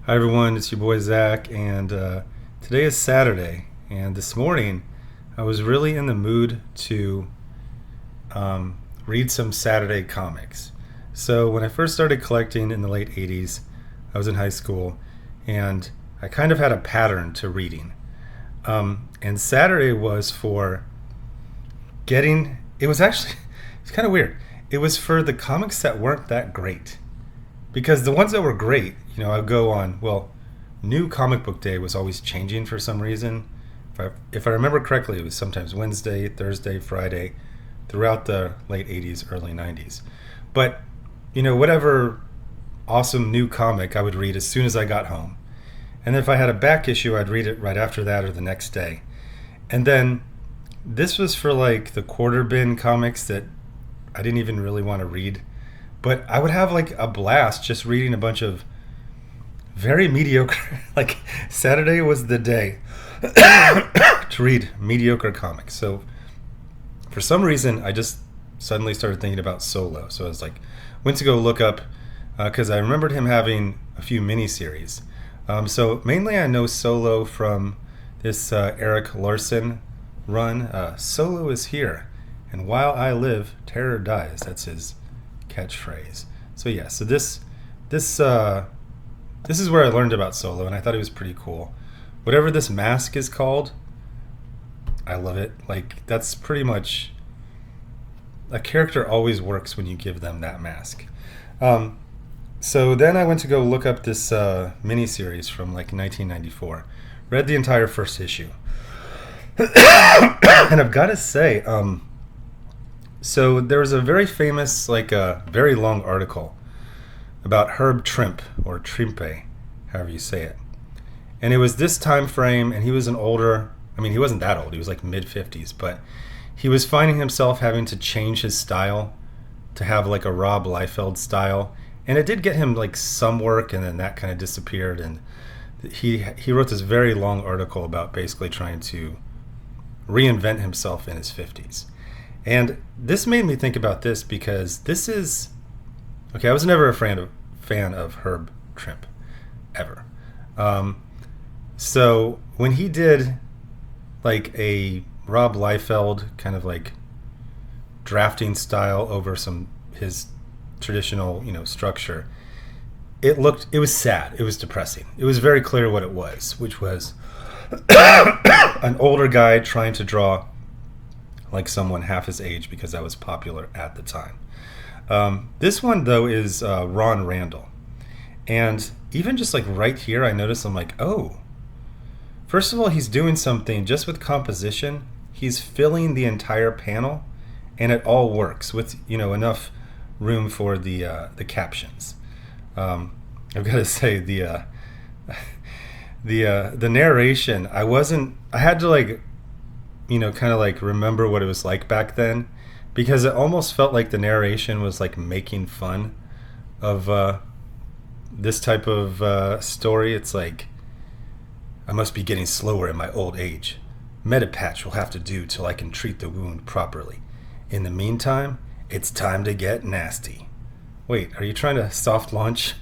Hi everyone, it's your boy Zach, and today is Saturday. And this morning, I was really in the mood to read some Saturday comics. So when I first started collecting in the late '80s, I was in high school, and I kind of had a pattern to reading. And Saturday was for getting. It was actually it's kind of weird. It was for the comics that weren't that great, because the ones that were great, I'd go on. Well, new comic book day was always changing for some reason. If I remember correctly, it was sometimes Wednesday, Thursday, Friday, throughout the late '80s, early '90s. But whatever awesome new comic I would read as soon as I got home, and if I had a back issue, I'd read it right after that or the next day. And then this was for like the quarter bin comics that I didn't even really want to read. But I would have like a blast just reading a bunch of very mediocre. Like Saturday was the day to read mediocre comics. So for some reason, I just suddenly started thinking about Solo. So I was like, went to go look up because I remembered him having a few miniseries. So mainly I know Solo from this Eric Larson run. Solo is here, and while I live, terror dies. That's his catchphrase. So yeah, so this is where I learned about Solo, and I thought it was pretty cool. Whatever this mask is called, I love it. Like that's pretty much a character always works when you give them that mask. So then I went to go look up this miniseries from like 1994. Read the entire first issue, and I've got to say, so there was a very famous, like a very long article about Herb Trimpe, or Trimpe, however you say it. And it was this time frame, and he was an older, I mean, he wasn't that old, he was like mid-50s, but he was finding himself having to change his style to have like a Rob Liefeld style. And it did get him like some work, and then that kind of disappeared. And he wrote this very long article about basically trying to reinvent himself in his 50s. And this made me think about this because this is okay. I was never a fan of Herb Trimpe, ever. So when he did like a Rob Liefeld kind of like drafting style over some his traditional structure, it was sad. It was depressing. It was very clear what it was, which was an older guy trying to draw like someone half his age because that was popular at the time. This one though is Ron Randall, and even just like right here, I noticed, I'm like, oh, first of all, he's doing something just with composition. He's filling the entire panel, and it all works with enough room for the captions. I've got to say the narration. I had to like kind of like remember what it was like back then, because it almost felt like the narration was like making fun of this type of story. It's like, I must be getting slower in my old age. Medipatch will have to do till I can treat the wound properly. In the meantime, it's time to get nasty. Wait, are you trying to soft launch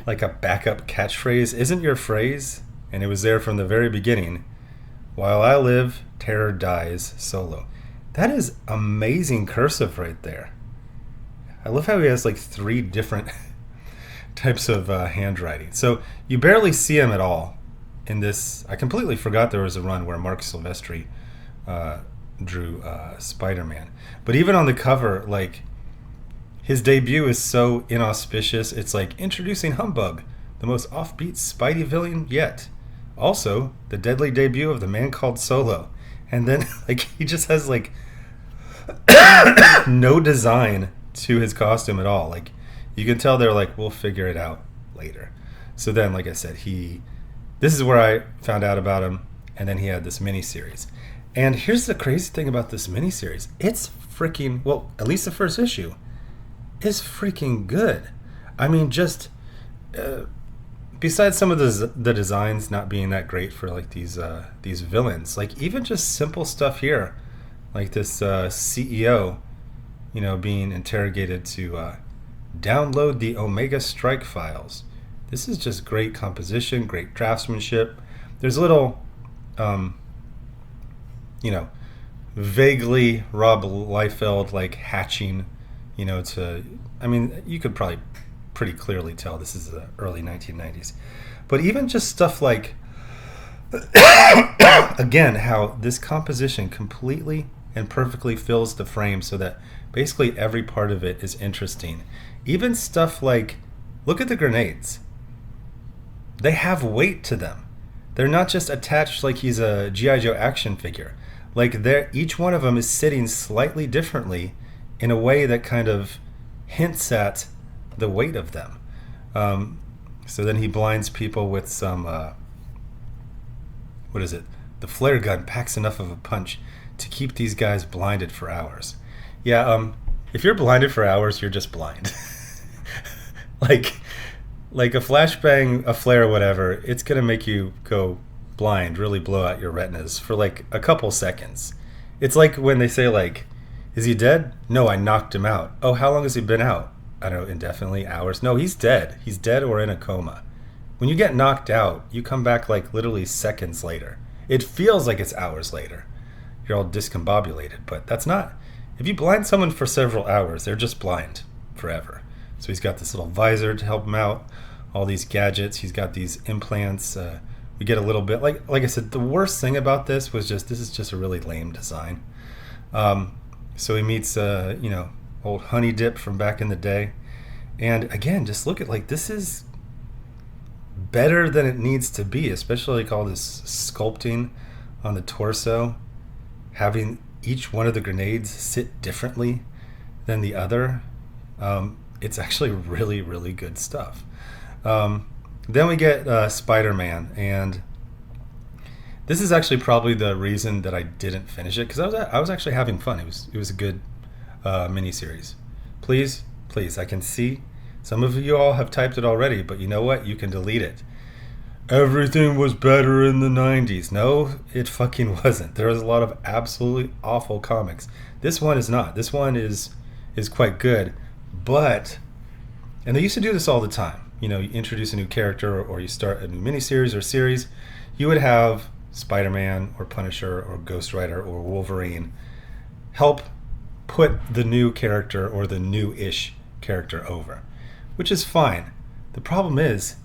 like a backup catchphrase? Isn't your phrase, and it was there from the very beginning, while I live, terror dies, Solo. That is amazing cursive right there. I love how he has like 3 different types of handwriting. So you barely see him at all in this. I completely forgot there was a run where Mark Silvestri drew Spider-Man. But even on the cover, like, his debut is so inauspicious. It's like, introducing Humbug, the most offbeat Spidey villain yet. Also, the deadly debut of the man called Solo. And then, like, he just has, like, no design to his costume at all. Like, you can tell they're like, we'll figure it out later. So then, like I said, this is where I found out about him, and then he had this miniseries. And here's the crazy thing about this miniseries. It's freaking, well, at least the first issue is freaking good. I mean, just besides some of the designs not being that great for like these villains, like even just simple stuff here, like this CEO, being interrogated to download the Omega Strike files. This is just great composition, great draftsmanship. There's a little, you know, vaguely Rob Liefeld like hatching, to. I mean, you could probably pretty clearly tell this is the early 1990s. But even just stuff like, again, how this composition completely and perfectly fills the frame so that basically every part of it is interesting. Even stuff like, look at the grenades. They have weight to them. They're not just attached like he's a G.I. Joe action figure. Like each one of them is sitting slightly differently in a way that kind of hints at the weight of them. So then he blinds people with some, what is it? The flare gun packs enough of a punch to keep these guys blinded for hours. Yeah, if you're blinded for hours, you're just blind. Like a flashbang, a flare, whatever, it's going to make you go blind, really blow out your retinas for like a couple seconds. It's like when they say like, is he dead? No, I knocked him out. Oh, how long has he been out? I don't know, indefinitely, hours. No, he's dead. He's dead or in a coma. When you get knocked out, you come back like literally seconds later. It feels like it's hours later. You're all discombobulated, but that's not. If you blind someone for several hours, they're just blind forever. So he's got this little visor to help him out, all these gadgets. He's got these implants. We get a little bit, like I said, the worst thing about this was this is just a really lame design. So he meets, old Honey Dip from back in the day. And again, just look at, this is better than it needs to be, especially like all this sculpting on the torso, having each one of the grenades sit differently than the other. It's actually really, really good stuff. Then we get Spider-Man, and this is actually probably the reason that I didn't finish it, because I was actually having fun. It was a good miniseries. Please, I can see some of you all have typed it already, but you know what? You can delete it. Everything was better in the 90s. No, it fucking wasn't. There was a lot of absolutely awful comics. This one is not. This one is quite good, but, and they used to do this all the time. You introduce a new character or you start a new miniseries or series, you would have Spider-Man or Punisher or Ghost Rider or Wolverine help put the new character or the new-ish character over, which is fine. The problem is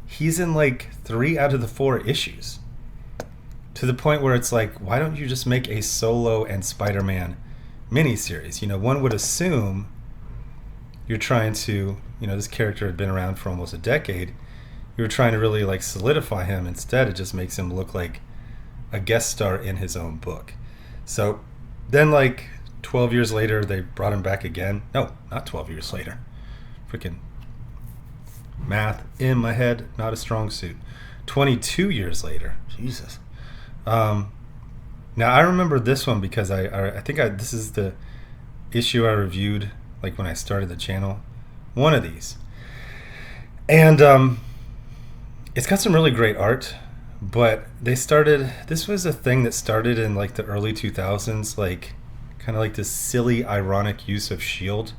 he's in 3 out of the 4 issues, to the point where it's like, why don't you just make a Solo and Spider-Man miniseries? One would assume you're trying to, this character had been around for almost a decade. You're trying to really solidify him. Instead, it just makes him look like a guest star in his own book. So then 12 years later, they brought him back again. No, not 12 years later. Freaking math in my head, not a strong suit. 22 years later. Jesus. Now I remember this one because I think this is the issue I reviewed when I started the channel. One of these. And it's got some really great art, but this was a thing that started in the early 2000s, kind of this silly ironic use of S.H.I.E.L.D.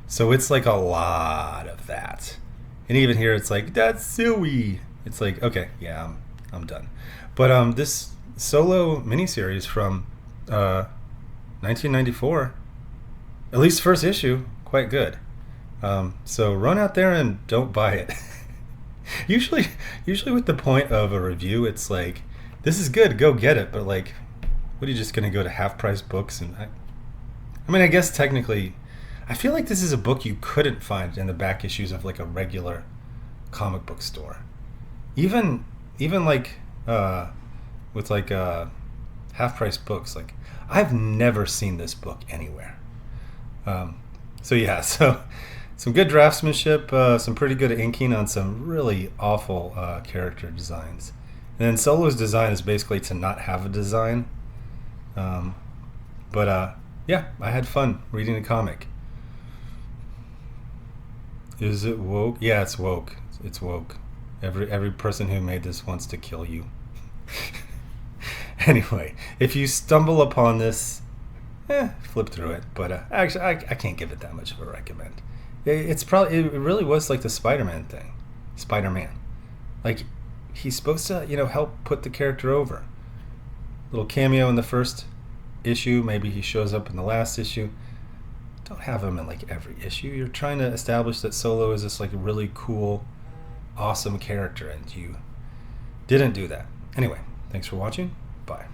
So it's a lot of that. And even here it's that's silly. It's okay, yeah, I'm done. But this Solo miniseries from 1994, at least first issue, quite good. So run out there and don't buy it. usually with the point of a review, it's this is good, go get it. But what are you just gonna go to half price books? And I guess technically, I feel like this is a book you couldn't find in the back issues of a regular comic book store. Even with half price books, I've never seen this book anywhere. So some good draftsmanship, some pretty good inking on some really awful character designs. And then Solo's design is basically to not have a design. Yeah, I had fun reading the comic. Is it woke? Yeah, it's woke. It's woke. Every person who made this wants to kill you. Anyway, if you stumble upon this, flip through it. But actually, I can't give it that much of a recommend. It really was like the Spider-Man thing. Spider-Man. Like, he's supposed to, help put the character over. Little cameo in the first issue, maybe he shows up in the last issue. Don't have him in like every issue. You're trying to establish that Solo is this like really cool, awesome character, and you didn't do that. Anyway, thanks for watching. Bye.